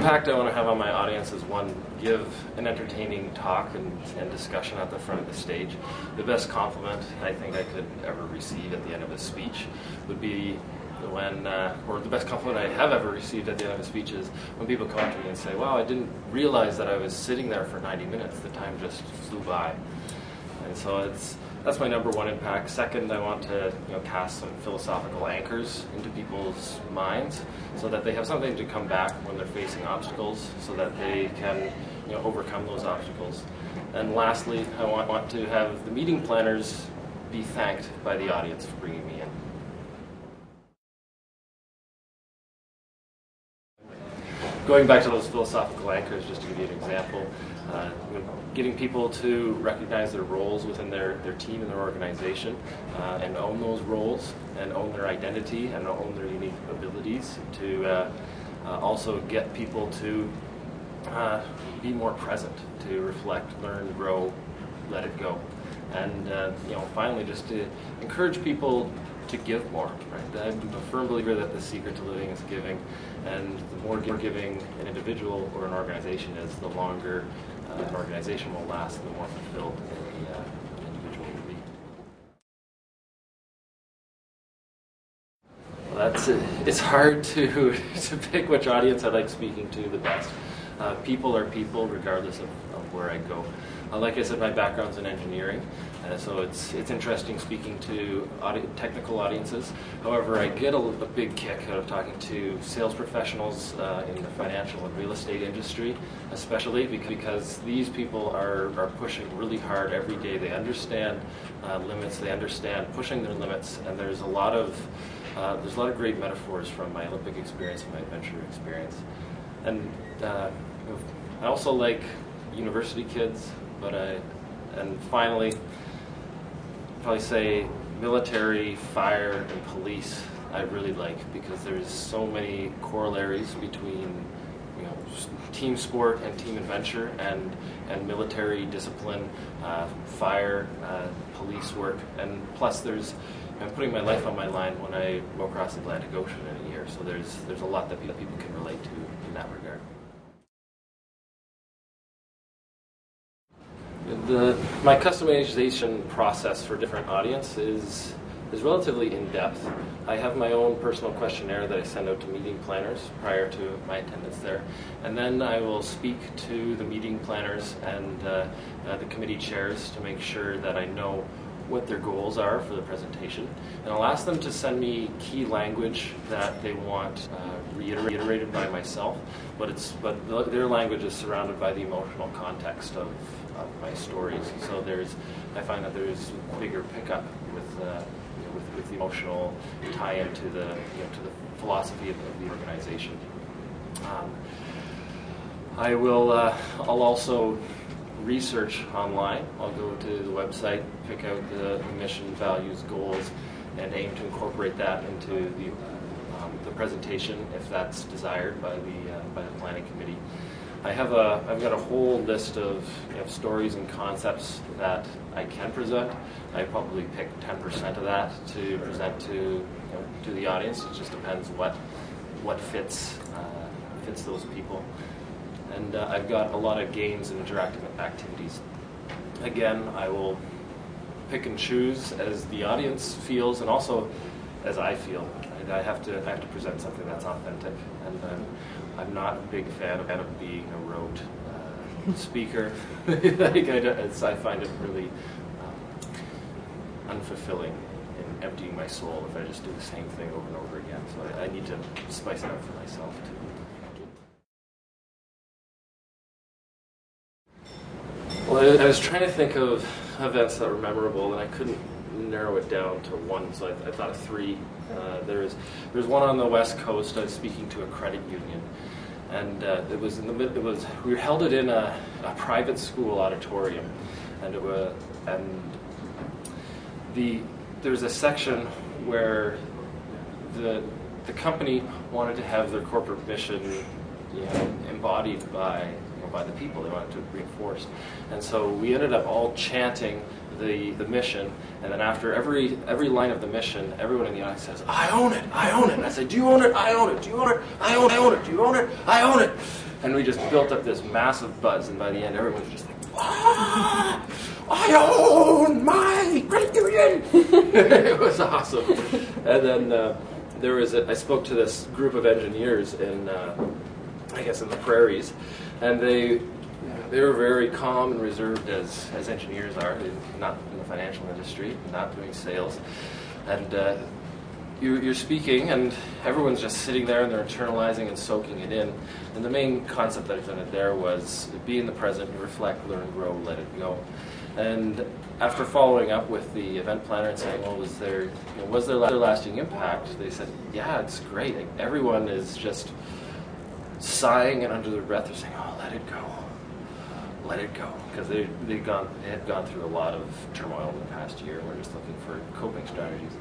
impact I want to have on my audience is, one, give an entertaining talk and discussion at the front of the stage. The best compliment I think I could ever receive at the end of a speech would be when, or the best compliment I have ever received at the end of a speech is when people come up to me and say, wow, I didn't realize that I was sitting there for 90 minutes. The time just flew by. And so that's my number one impact. Second, I want to cast some philosophical anchors into people's minds so that they have something to come back when they're facing obstacles, so that they can overcome those obstacles. And lastly, I want to have the meeting planners be thanked by the audience for bringing me in. Going back to those philosophical anchors, just to give you an example, getting people to recognize their roles within their team and their organization, and own those roles, and own their identity, and own their unique abilities, to also get people to be more present, to reflect, learn, grow, let it go. And finally, just to encourage people to give more. Right? I'm a firm believer that the secret to living is giving, and the more giving an individual or an organization is, the longer an organization will last, and the more fulfilled an individual will be. Well, it's hard to pick which audience I like speaking to the best. People are people regardless of where I go. Like I said, my background's in engineering, so it's interesting speaking to technical audiences. However, I get a big kick out of talking to sales professionals in the financial and real estate industry, especially because these people are pushing really hard every day. They understand limits, they understand pushing their limits, and there's a lot of great metaphors from my Olympic experience and my adventure experience. And I also like university kids, and finally, probably say military, fire, and police I really like, because there's so many corollaries between team sport and team adventure, and military discipline, fire, police work, and plus I'm putting my life on my line when I go across the Atlantic Ocean in a year, so there's a lot that people can relate to in that regard. My customization process for different audiences is relatively in-depth. I have my own personal questionnaire that I send out to meeting planners prior to my attendance there, and then I will speak to the meeting planners and the committee chairs to make sure that I know what their goals are for the presentation, and I'll ask them to send me key language that they want reiterated by myself, but their language is surrounded by the emotional context of my stories. So I find that there's bigger pickup with the emotional tie-in to the philosophy of the organization. I'll also research online. I'll go to the website, pick out the mission, values, goals, and aim to incorporate that into the presentation if that's desired by the planning committee. I've got a whole list of stories and concepts that I can present. I probably pick 10% of that to present to the audience. It just depends what fits those people. And I've got a lot of games and interactive activities. Again, I will pick and choose as the audience feels, and also as I feel. I have to present something that's authentic, and I'm not a big fan of being a rote speaker. I find it really unfulfilling and emptying my soul if I just do the same thing over and over again. So I need to spice it up for myself too. Well, I was trying to think of events that were memorable, and I couldn't narrow it down to one, so I thought of three. There's one on the West Coast. I was speaking to a credit union, and we held it in a private school auditorium, and there was a section where the company wanted to have their corporate mission embodied by the people. They wanted to reinforce, and so we ended up all chanting the mission, and then after every line of the mission, everyone in the audience says, "I own it, I own it." And I said, "Do you own it? I own it. Do you own it? I own it. Do you own it? I own it." And we just built up this massive buzz, and by the end, everyone was just like, "Ah, I own my credit union!" It was awesome. And then I spoke to this group of engineers in, I guess, in the prairies, and they were very calm and reserved as engineers are, not in the financial industry, not doing sales. And you're speaking, and everyone's just sitting there, and they're internalizing and soaking it in. And the main concept that I presented there was be in the present, reflect, learn, grow, let it go. And after following up with the event planner and saying, well, was there lasting impact? They said, yeah, it's great. Like, everyone is just sighing, and under their breath they're saying, oh, let it go. Let it go. Because they had gone through a lot of turmoil in the past year, and we're just looking for coping strategies.